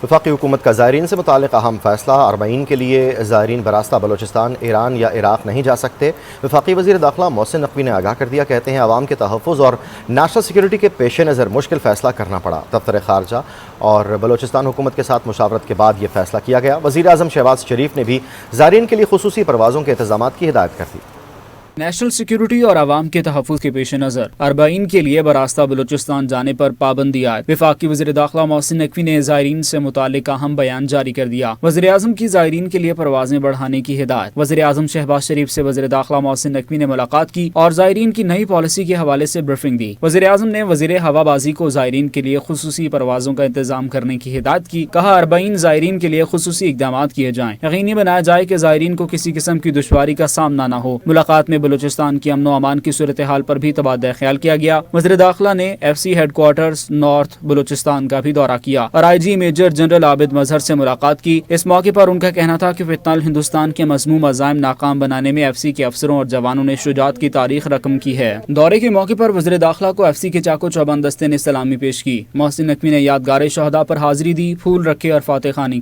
وفاقی حکومت کا زائرین سے متعلق اہم فیصلہ، اربعین کے لیے زائرین براستہ بلوچستان ایران یا عراق نہیں جا سکتے۔ وفاقی وزیر داخلہ محسن نقوی نے آگاہ کر دیا، کہتے ہیں عوام کے تحفظ اور نیشنل سیکیورٹی کے پیش نظر مشکل فیصلہ کرنا پڑا۔ دفتر خارجہ اور بلوچستان حکومت کے ساتھ مشاورت کے بعد یہ فیصلہ کیا گیا۔ وزیر اعظم شہباز شریف نے بھی زائرین کے لیے خصوصی پروازوں کے انتظامات کی ہدایت کر دی۔ نیشنل سیکیورٹی اور عوام کے تحفظ کے پیش نظر اربعین کے لیے براستہ بلوچستان جانے پر پابندی عائد۔ وفاقی وزیر داخلہ محسن نقوی نے زائرین سے متعلق اہم بیان جاری کر دیا۔ وزیر اعظم کی زائرین کے لیے پروازیں بڑھانے کی ہدایت۔ وزیر اعظم شہباز شریف سے وزیر داخلہ محسن نقوی نے ملاقات کی اور زائرین کی نئی پالیسی کے حوالے سے بریفنگ دی۔ وزیر اعظم نے وزیر ہوا بازی کو زائرین کے لیے خصوصی پروازوں کا انتظام کرنے کی ہدایت کی۔ کہا، اربعین زائرین کے لیے خصوصی اقدامات کیے جائیں، یقینی بنایا جائے کہ زائرین کو کسی قسم کی دشواری کا سامنا نہ ہو۔ ملاقات میں بلوچستان کی امن و امان کی صورتحال پر بھی تبادلہ خیال کیا گیا۔ وزیر داخلہ نے F C headquarters north Balochistan کا بھی دورہ کیا اور آئی جی میجر جنرل عابد مظہر سے ملاقات کی۔ اس موقع پر ان کا کہنا تھا کہ فیتنال ہندوستان کے مذموم عزائم ناکام بنانے میں ایف سی کے افسروں اور جوانوں نے شجاعت کی تاریخ رقم کی ہے۔ دورے کے موقع پر وزیر داخلہ کو ایف سی کے چاقو چوبند دستے نے سلامی پیش کی۔ محسن نقوی نے یادگار شہداء پر حاضری دی، پھول رکھے اور فاتح خوانی